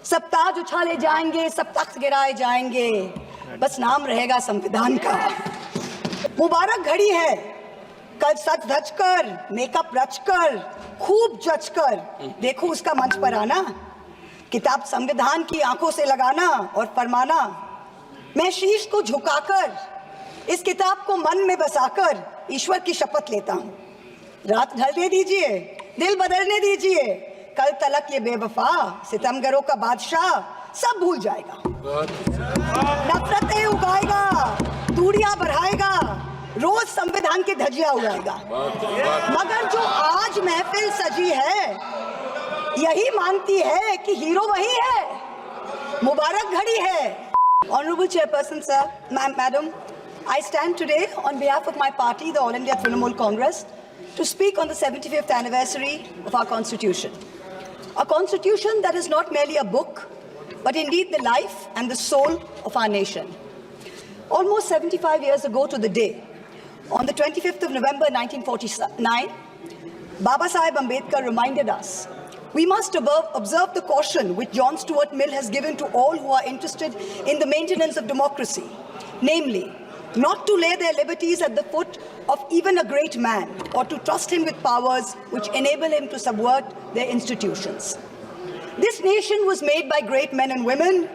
सब ताज उछाले जाएंगे, सब तख्त गिराए जाएंगे, बस नाम रहेगा संविधान का। मुबारक घड़ी है, कल सच धज कर, मेकअप रच कर, खूब जच कर देखो उसका मंच पर आना, किताब संविधान की आंखों से लगाना और फरमाना, मैं शीश को झुकाकर इस किताब को मन में बसाकर ईश्वर की शपथ लेता हूँ। रात ढलने दीजिए, दिल बदलने दीजिए, कल तलक ये बेवफा सितमगरों का बादशाह सब भूल जाएगा, नफरतें उगाएगा, दूरियां बढ़ाएगा, रोज संविधान की धज्जियां उड़ाएगा। मगर जो आज महफिल सजी है यही मानती है कि हीरो वही है। मुबारक घड़ी है। Honorable Chairperson, sir, Madam, I stand today on behalf of my party, the All India Trinamool Congress, to speak on the 75th anniversary of our Constitution. A Constitution that is not merely a book, but indeed the life and the soul of our nation. Almost 75 years ago to the day, on the 25th of November 1949, Baba Saheb Ambedkar reminded us we must observe the caution which John Stuart Mill has given to all who are interested in the maintenance of democracy, namely, not to lay their liberties at the foot of even a great man or to trust him with powers which enable him to subvert their institutions. This nation was made by great men and women,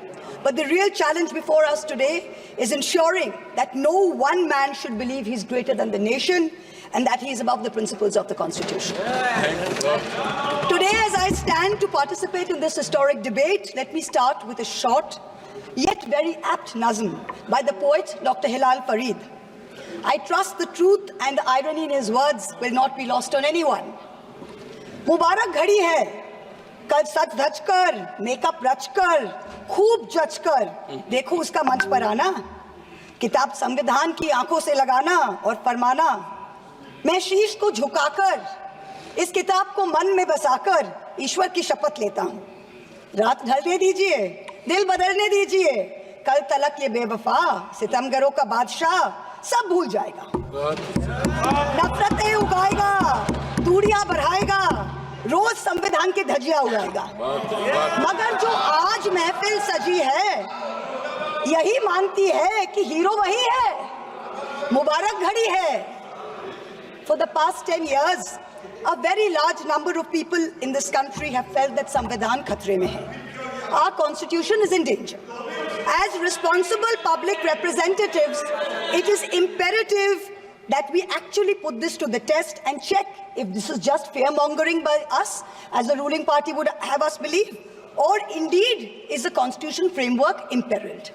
but the real challenge before us today is ensuring that no one man should believe he's greater than the nation and that he is above the principles of the Constitution. Today, as I stand to participate in this historic debate, let me start with a short yet very apt nazm by the poet Dr. Hilal Farid. I trust the truth and the irony in his words will not be lost on anyone. मुबारक घड़ी है, कल सच धज कर, makeup रच कर, खूब जच कर देखो उसका मंच पर आना, किताब संविधान की आंखों से लगाना और फरमाना, मैं शीश को झुकाकर इस किताब को मन में बसाकर ईश्वर की शपथ लेता हूँ। रात ढलने दीजिए, दिल बदलने दीजिए, कल तलक ये बेवफा सितमगरों का बादशाह सब भूल जाएगा, नफरतें उगाएगा, दूरियां बढ़ाएगा, रोज संविधान की धज्जियां उड़ाएगा। मगर जो आज महफिल सजी है यही मानती है कि हीरो वही है। मुबारक घड़ी है। For the past 10 years, a very large number of people in this country have felt that Samvidhan khatre mein hai. Our constitution is in danger. As responsible public representatives, it is imperative that we actually put this to the test and check if this is just fear-mongering by us, as the ruling party would have us believe, or indeed is the constitutional framework imperiled.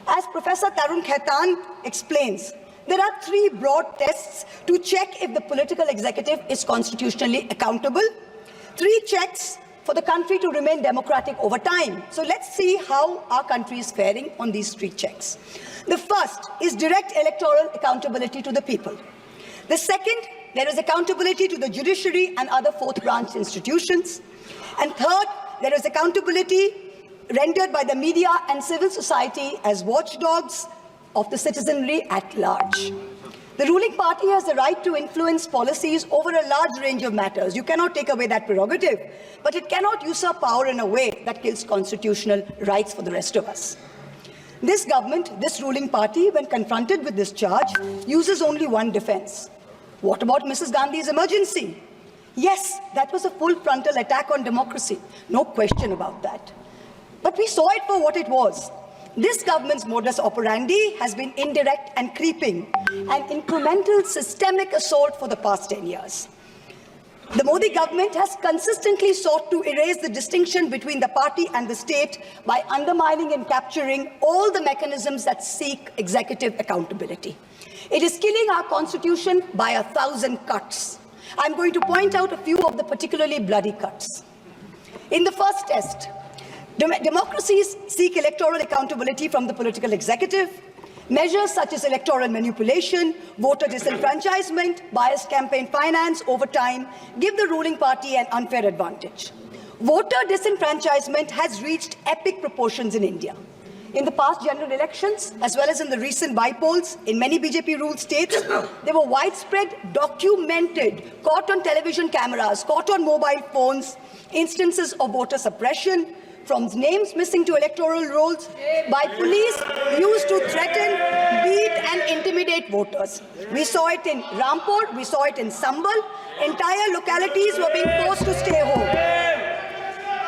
As Professor Tarun Khaitan explains, there are three broad tests to check if the political executive is constitutionally accountable. Three checks for the country to remain democratic over time. So let's see how our country is faring on these three checks. The first is direct electoral accountability to the people. The second, there is accountability to the judiciary and other fourth branch institutions. And third, there is accountability rendered by the media and civil society as watchdogs of the citizenry at large. The ruling party has the right to influence policies over a large range of matters. You cannot take away that prerogative, but it cannot usurp power in a way that kills constitutional rights for the rest of us. This government, this ruling party, when confronted with this charge, uses only one defense. What about Mrs. Gandhi's emergency? Yes, that was a full frontal attack on democracy. No question about that. But we saw it for what it was. This government's modus operandi has been indirect and creeping, an incremental systemic assault for the past 10 years. The Modi government has consistently sought to erase the distinction between the party and the state by undermining and capturing all the mechanisms that seek executive accountability. It is killing our constitution by 1,000 cuts. I'm going to point out a few of the particularly bloody cuts. In the first test, democracies seek electoral accountability from the political executive. Measures such as electoral manipulation, voter disenfranchisement, biased campaign finance over time give the ruling party an unfair advantage. Voter disenfranchisement has reached epic proportions in India. In the past general elections, as well as in the recent by-polls in many BJP-ruled states, there were widespread, documented, caught on television cameras, caught on mobile phones, instances of voter suppression, from names missing to electoral rolls, by police used to threaten, beat and intimidate voters. We saw it in Rampur, we saw it in Sambal. Entire localities were being forced to stay home.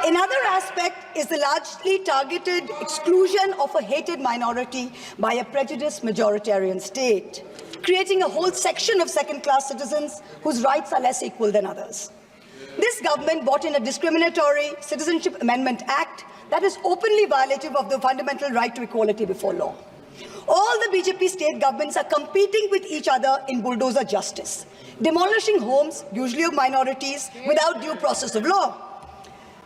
Another aspect is the largely targeted exclusion of a hated minority by a prejudiced majoritarian state, creating a whole section of second-class citizens whose rights are less equal than others. This government brought in a discriminatory Citizenship Amendment Act that is openly violative of the fundamental right to equality before law. All the BJP state governments are competing with each other in bulldozer justice, demolishing homes, usually of minorities, without due process of law.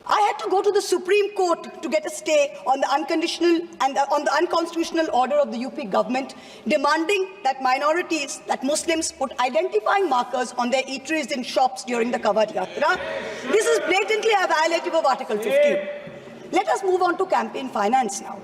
I had to go to the Supreme Court to get a stay on the unconditional and on the unconstitutional order of the UP government, demanding that minorities, that Muslims, put identifying markers on their eateries and shops during the Kawad Yatra. This is blatantly a violative of Article 15. Let us move on to campaign finance now.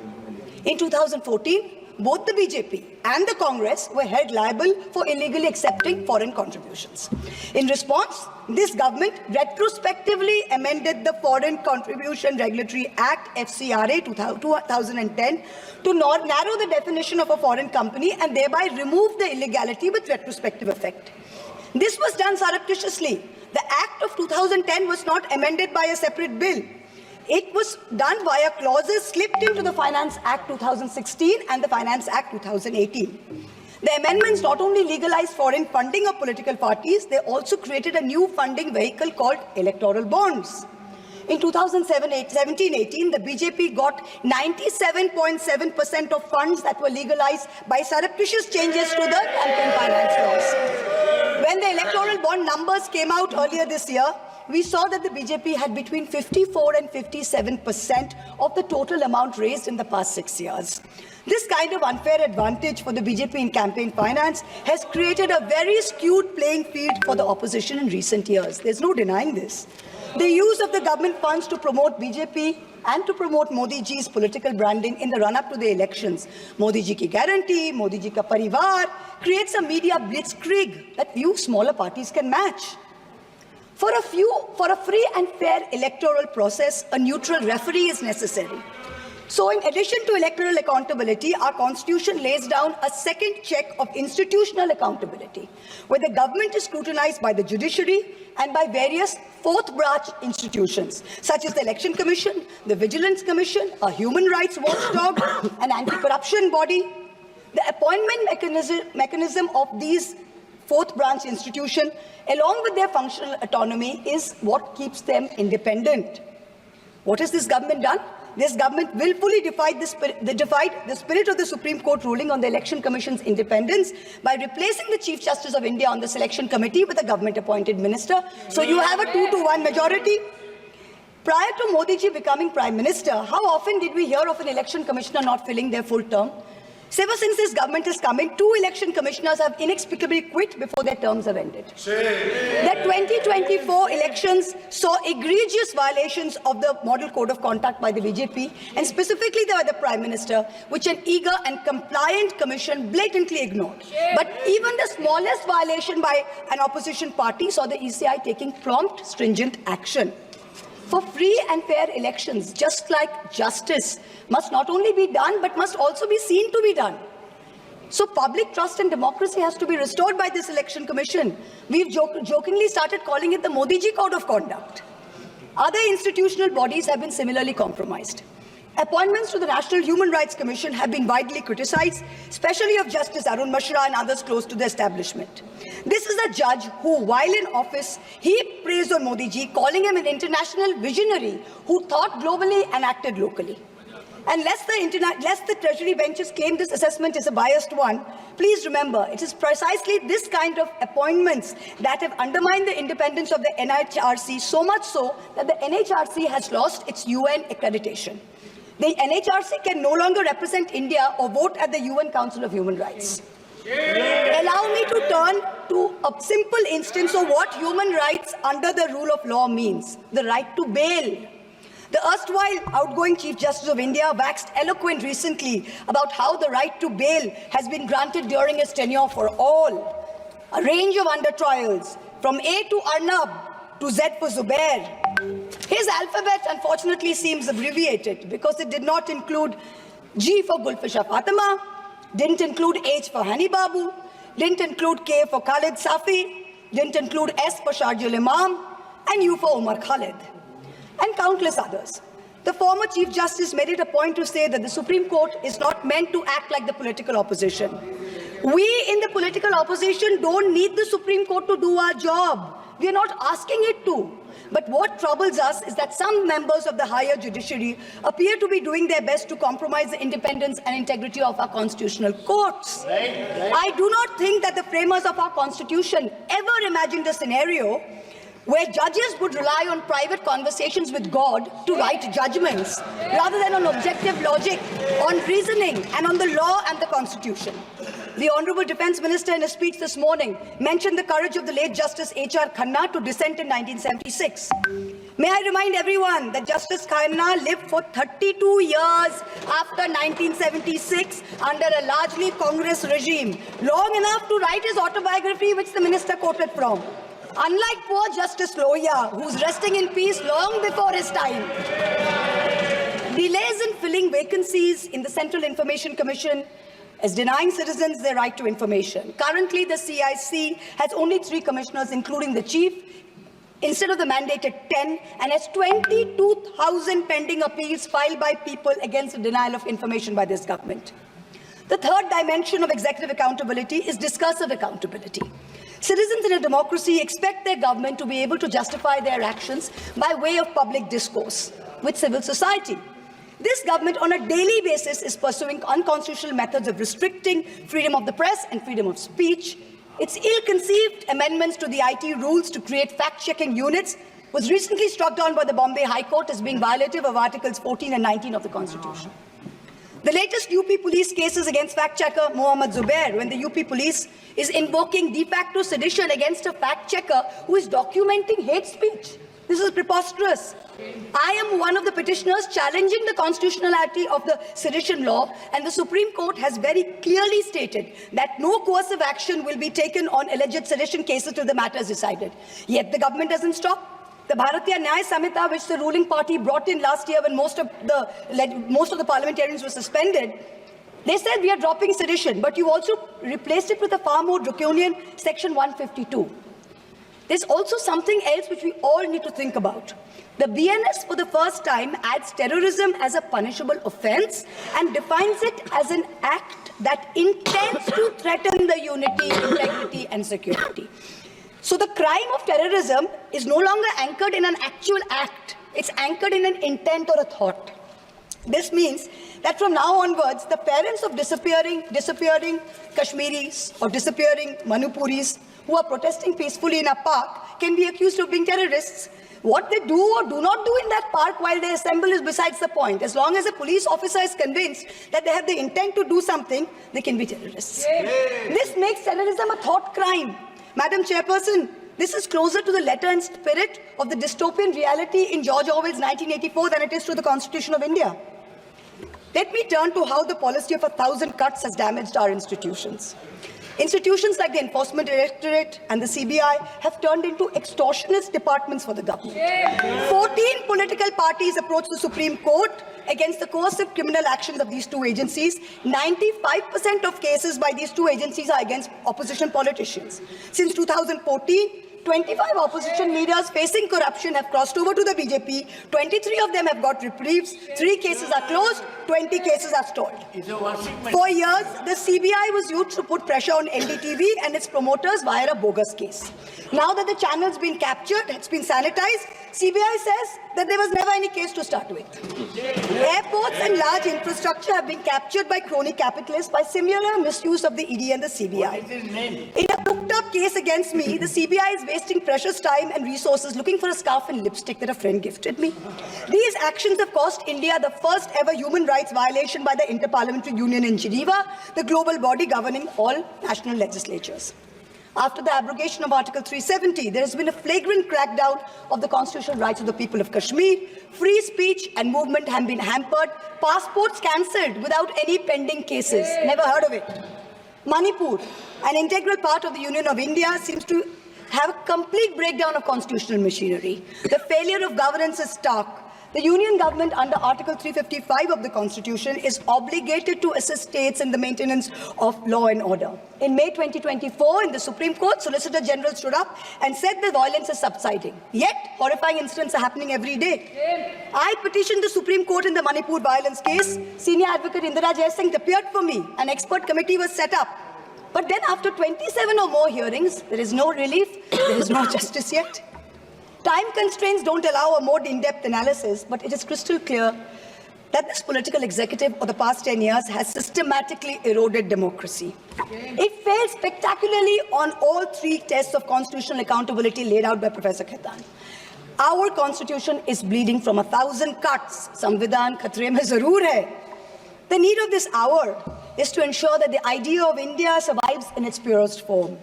In 2014, both the BJP and the Congress were held liable for illegally accepting foreign contributions. In response, this government retrospectively amended the Foreign Contribution Regulatory Act, FCRA 2010, to narrow the definition of a foreign company and thereby remove the illegality with retrospective effect. This was done surreptitiously. The Act of 2010 was not amended by a separate bill. It was done via clauses slipped into the Finance Act 2016 and the Finance Act 2018. The amendments not only legalized foreign funding of political parties, they also created a new funding vehicle called electoral bonds. In 2017-18, the BJP got 97.7% of funds that were legalized by surreptitious changes to the campaign finance laws. When the electoral bond numbers came out earlier this year, we saw that the BJP had between 54 and 57% of the total amount raised in the past 6 years. This kind of unfair advantage for the BJP in campaign finance has created a very skewed playing field for the opposition in recent years. There's no denying this. The use of the government funds to promote BJP and to promote Modi ji's political branding in the run-up to the elections, Modi ji ki guarantee, Modi ji ka parivar, creates a media blitzkrieg that few smaller parties can match. For a free and fair electoral process, a neutral referee is necessary. So in addition to electoral accountability, our constitution lays down a second check of institutional accountability, where the government is scrutinized by the judiciary and by various fourth branch institutions, such as the Election Commission, the Vigilance Commission, a human rights watchdog, an anti-corruption body. The appointment mechanism of these fourth branch institution, along with their functional autonomy, is what keeps them independent. What has this government done? This government willfully defied the spirit of the Supreme Court ruling on the Election Commission's independence by replacing the Chief Justice of India on the selection committee with a government-appointed minister. So you have a 2-to-1 majority. Prior to Modi ji becoming Prime Minister, how often did we hear of an election commissioner not filling their full term? So ever since this government has come in, 2 election commissioners have inexplicably quit before their terms have ended. The 2024 elections saw egregious violations of the Model Code of Conduct by the BJP, and specifically by the Prime Minister, which an eager and compliant commission blatantly ignored. But even the smallest violation by an opposition party saw the ECI taking prompt, stringent action. For free and fair elections, just like justice must not only be done, but must also be seen to be done. So public trust and democracy has to be restored by this election commission. We've jokingly started calling it the Modi ji Code of Conduct. Other institutional bodies have been similarly compromised. Appointments to the National Human Rights Commission have been widely criticized, especially of Justice Arun Mishra and others close to the establishment. This is a judge who, while in office, he praised on Modi ji, calling him an international visionary who thought globally and acted locally. And lest the Treasury benches claim this assessment is a biased one, please remember, it is precisely this kind of appointments that have undermined the independence of the NHRC, so much so that the NHRC has lost its UN accreditation. The NHRC can no longer represent India or vote at the UN Council of Human Rights. Allow me to turn to a simple instance of what human rights under the rule of law means, the right to bail. The erstwhile outgoing Chief Justice of India waxed eloquent recently about how the right to bail has been granted during his tenure for all. A range of under trials, from A to Arnab to Z for Zubair. His alphabet, unfortunately, seems abbreviated because it did not include G for Gulfisha Fatima, didn't include H for Hani Babu, didn't include K for Khalid Safi, didn't include S for Sharjul Imam, and U for Umar Khalid, and countless others. The former Chief Justice made it a point to say that the Supreme Court is not meant to act like the political opposition. We in the political opposition don't need the Supreme Court to do our job. We are not asking it to. But what troubles us is that some members of the higher judiciary appear to be doing their best to compromise the independence and integrity of our constitutional courts. I do not think that the framers of our constitution ever imagined a scenario where judges would rely on private conversations with God to write judgments, rather than on objective logic, on reasoning, and on the law and the Constitution. The Honourable Defence Minister in a speech this morning mentioned the courage of the late Justice H.R. Khanna to dissent in 1976. May I remind everyone that Justice Khanna lived for 32 years after 1976 under a largely Congress regime, long enough to write his autobiography, which the minister quoted from. Unlike poor Justice Lohia, who's resting in peace long before his time. Delays in filling vacancies in the Central Information Commission is denying citizens their right to information. Currently, the CIC has only 3 commissioners, including the chief, instead of the mandated 10, and has 22,000 pending appeals filed by people against the denial of information by this government. The third dimension of executive accountability is discursive accountability. Citizens in a democracy expect their government to be able to justify their actions by way of public discourse with civil society. This government on a daily basis is pursuing unconstitutional methods of restricting freedom of the press and freedom of speech. Its ill-conceived amendments to the IT rules to create fact-checking units was recently struck down by the Bombay High Court as being violative of Articles 14 and 19 of the Constitution. The latest UP police cases against fact-checker Mohammad Zubair, when the UP police is invoking de facto sedition against a fact-checker who is documenting hate speech. This is preposterous. I am one of the petitioners challenging the constitutionality of the sedition law, and the Supreme Court has very clearly stated that no coercive action will be taken on alleged sedition cases till the matter is decided. Yet the government doesn't stop. The Bharatiya Nyaya Samhita, which the ruling party brought in last year when most of the parliamentarians were suspended, they said we are dropping sedition, but you also replaced it with a far more draconian Section 152. There's also something else which we all need to think about. The BNS for the first time adds terrorism as a punishable offence and defines it as an act that intends to threaten the unity, integrity and security. So the crime of terrorism is no longer anchored in an actual act. It's anchored in an intent or a thought. This means that from now onwards, the parents of disappearing Kashmiris or disappearing Manipuris who are protesting peacefully in a park can be accused of being terrorists. What they do or do not do in that park while they assemble is besides the point. As long as a police officer is convinced that they have the intent to do something, they can be terrorists. This makes terrorism a thought crime. Madam Chairperson, this is closer to the letter and spirit of the dystopian reality in George Orwell's 1984 than it is to the Constitution of India. Let me turn to how the policy of 1,000 cuts has damaged our institutions. Institutions like the Enforcement Directorate and the CBI have turned into extortionist departments for the government. 14 political parties approached the Supreme Court against the coercive criminal actions of these two agencies. 95% of cases by these two agencies are against opposition politicians. Since 2014, 25 opposition leaders facing corruption have crossed over to the BJP. 23 of them have got reprieves. 3 cases are closed. 20 cases are stalled. For years, the CBI was used to put pressure on NDTV and its promoters via a bogus case. Now that the channel's been captured, it's been sanitized, CBI says that there was never any case to start with. Airports and large infrastructure have been captured by crony capitalists by similar misuse of the ED and the CBI. In a booked-up case against me, the CBI is wasting precious time and resources looking for a scarf and lipstick that a friend gifted me. These actions have cost India the first ever human rights violation by the Inter-Parliamentary Union in Geneva, the global body governing all national legislatures. After the abrogation of Article 370, there has been a flagrant crackdown of the constitutional rights of the people of Kashmir. Free speech and movement have been hampered. Passports cancelled without any pending cases. Never heard of it. Manipur, an integral part of the Union of India, seems to have a complete breakdown of constitutional machinery. The failure of governance is stark. The Union government under Article 355 of the Constitution is obligated to assist states in the maintenance of law and order. In May 2024, in the Supreme Court, Solicitor General stood up and said the violence is subsiding. Yet, horrifying incidents are happening every day. I petitioned the Supreme Court in the Manipur violence case. Senior Advocate Indira Jaisingh appeared for me. An expert committee was set up. But then after 27 or more hearings, there is no relief, there is no justice yet. Time constraints don't allow a more in-depth analysis, but it is crystal clear that this political executive for the past 10 years has systematically eroded democracy. It failed spectacularly on all three tests of constitutional accountability laid out by Professor Khaitan. Our constitution is bleeding from 1,000 cuts. Samvidhan khatre mein zarur hai. The need of this hour is to ensure that the idea of India survives in its purest form.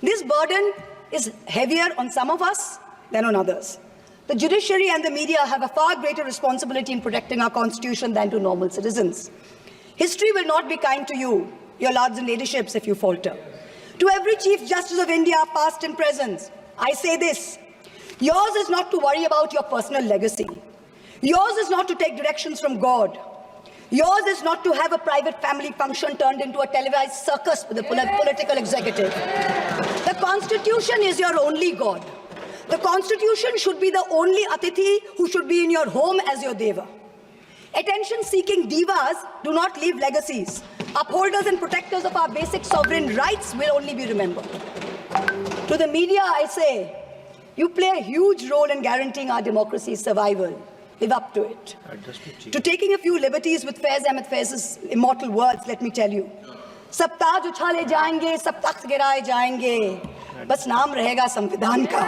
This burden is heavier on some of us than on others. The judiciary and the media have a far greater responsibility in protecting our constitution than to normal citizens. History will not be kind to you, your lords and ladyships, if you falter. To every Chief Justice of India, past and present, I say this: yours is not to worry about your personal legacy. Yours is not to take directions from God. Yours is not to have a private family function turned into a televised circus with a political executive. The Constitution is your only God. The Constitution should be the only Atithi who should be in your home as your Deva. Attention-seeking divas do not leave legacies. Upholders and protectors of our basic sovereign rights will only be remembered. To the media, I say, you play a huge role in guaranteeing our democracy's survival. Live up to it. To taking a few liberties with Faiz Ahmed Faiz's immortal words, let me tell you. सब ताज उछाले जाएंगे, सब तख्त गिराए जाएंगे, बस नाम रहेगा संविधान का.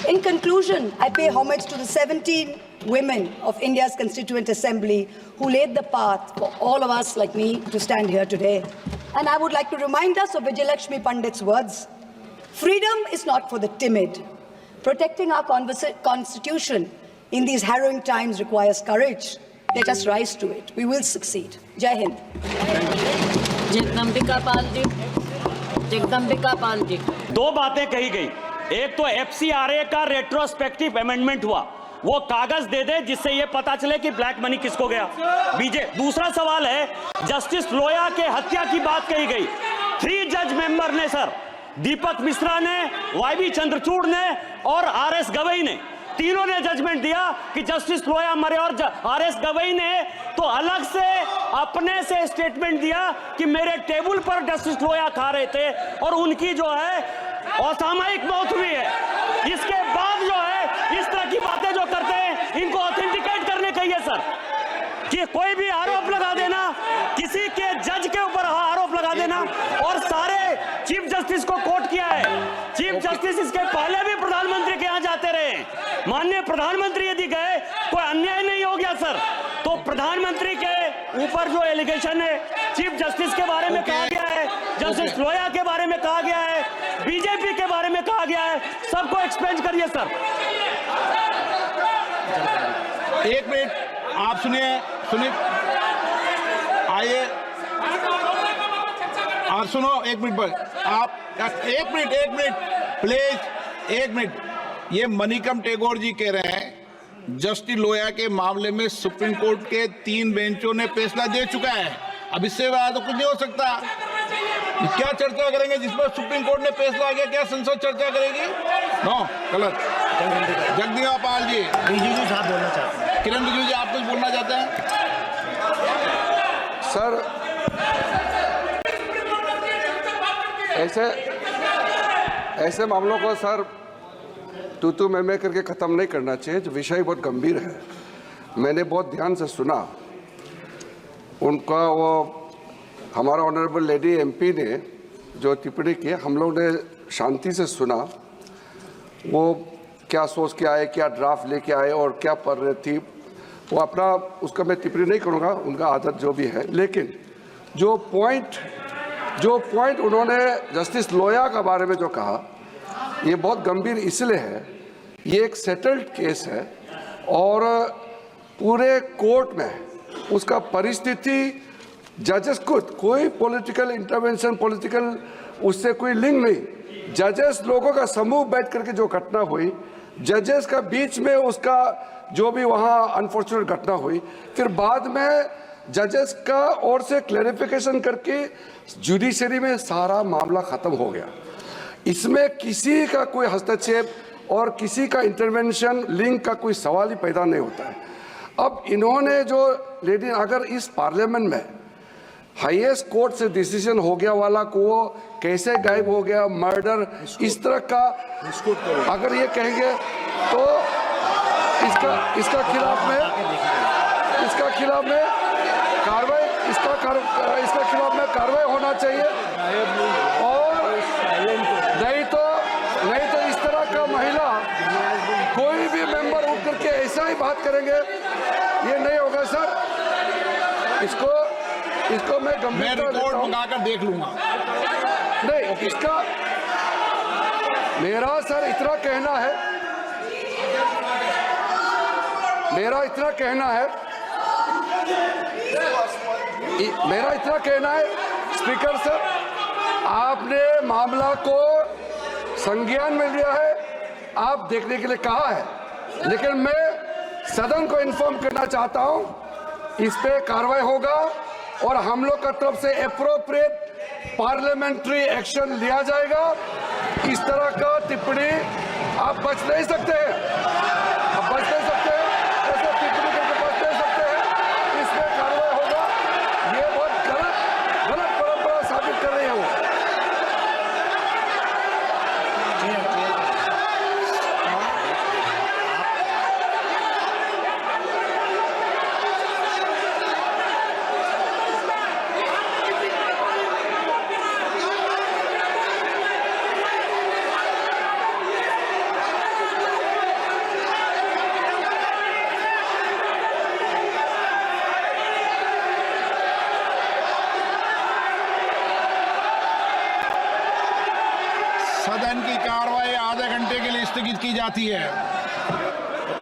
In conclusion, I pay homage to the 17 women of India's Constituent Assembly who laid the path for all of us like me to stand here today. And I would like to remind us of Vijayalakshmi Pandit's words. Freedom is not for the timid. Protecting our constitution in these harrowing times requires courage. Let us rise to it. We will succeed. Jai Hind. Jagdambika Pal ji दो बातें कही गई. एक तो FCRA का retrospective amendment हुआ, वो कागज दे दे जिससे ये पता चले कि ब्लैक मनी किसको गया. दूसरा सवाल है, जस्टिस लोया के हत्या की बात कही गई. 3 जज मेंबर ने सर, दीपक मिश्रा ने, वाईबी चंद्रचूड़ ने और आरएस गवई ने, तीनों ने जजमेंट दिया कि जस्टिस लोया मरे. और आरएस गवई ने तो अलग से अपने से स्टेटमेंट दिया कि मेरे टेबल पर जस्टिस लोया खा रहे थे और उनकी जो है असामयिक मौत हुई है. इसके बाद जो है इस तरह की बातें जो करते हैं, इनको ऑथेंटिकेट करने चाहिए सर. कि कोई भी आरोप लगा देना, किसी के जज के ऊपर आरोप लगा देना, और सारे चीफ जस्टिस को कोट किया है. चीफ जस्टिस इसके पहले भी प्रधानमंत्री के यहाँ जाते रहे. माननीय प्रधानमंत्री यदि गए, कोई अन्याय नहीं हो गया सर. तो प्रधानमंत्री के ऊपर जो एलिगेशन है, चीफ जस्टिस के बारे में कहा गया है, जस्टिस लोया के बारे में कहा गया है, बीजेपी के बारे में कहा गया है, सबको एक्सपेंज करिए सर. एक मिनट आप सुनिए, आइए आप सुनो. एक मिनट पर आप एक मिनट प्लीज, एक मिनट. ये मणिकम टेगोर जी कह रहे हैं जस्टिस लोया के मामले में सुप्रीम कोर्ट के 3 बेंचों ने फैसला दे चुका है. अब इससे ज्यादा तो कुछ नहीं हो सकता. क्या चर्चा करेंगे जिस पर सुप्रीम कोर्ट ने फैसला आ गया? क्या संसद चर्चा करेगी? नो, गलत. जगदम्बिका पाल जी, रिजिजू साहब बोलना चाहते हैं. किरण रिजिजू जी, आप कुछ बोलना चाहते हैं? सर, ऐसे मामलों को सर तू मैं करके ख़त्म नहीं करना चाहिए. जो विषय बहुत गंभीर है, मैंने बहुत ध्यान से सुना उनका. वो हमारा ऑनरेबल लेडी एमपी ने जो टिप्पणी की, हम लोग ने शांति से सुना. वो क्या सोच के आए, क्या ड्राफ्ट लेके आए और क्या पढ़ रही थी, वो अपना उसका मैं टिप्पणी नहीं करूँगा, उनका आदत जो भी है. लेकिन जो पॉइंट उन्होंने जस्टिस लोया के बारे में जो कहा, ये बहुत गंभीर इसलिए है. ये एक सेटल्ड केस है और पूरे कोर्ट में उसका परिस्थिति जजेस खुद, कोई पॉलिटिकल इंटरवेंशन, पॉलिटिकल उससे कोई लिंक नहीं. जजेस लोगों का समूह बैठ करके जो घटना हुई, जजेस का बीच में उसका जो भी वहाँ अनफॉर्चुनेट घटना हुई, फिर बाद में जजेस का ओर से क्लैरिफिकेशन करके जुडिशरी में सारा मामला खत्म हो गया। इसमें किसी का कोई हस्तक्षेप और किसी का इंटरवेंशन लिंक का कोई सवाल ही पैदा नहीं होता है। अब इन्होंने जो लेडी, अगर इस पार्लियामेंट में हाईएस्ट कोर्ट से डिसीजन हो गया वाला को कैसे गायब हो गया, मर्डर, इस तरह का अगर ये कहेंगे तो इसका खिलाफ में कार्रवाई, इसका खिलाफ में कार्रवाई होना चाहिए। और नहीं तो इस तरह का महिला कोई भी मेंबर उठ करके ऐसा ही बात करेंगे, ये नहीं होगा सर। इसको मैं गंभीरता मैं रिपोर्ट मंगाकर देख लूंगा। नहीं, इसका मेरा सर इतना कहना है स्पीकर सर, आपने मामला को संज्ञान में लिया है, आप देखने के लिए कहा है, लेकिन मैं सदन को इन्फॉर्म करना चाहता हूं, इस पे कार्रवाई होगा और हम लोग का तरफ से एप्रोप्रिएट पार्लियामेंट्री एक्शन लिया जाएगा। इस तरह का टिप्पणी आप बच नहीं सकते हैं, ऐसे टिप्पणी करके बच नहीं सकते हैं। इस पे कार्रवाई होगा। ये बहुत गलत परंपरा साबित कर रही है वो। सदन की कार्रवाई आधे घंटे के लिए स्थगित की जाती है।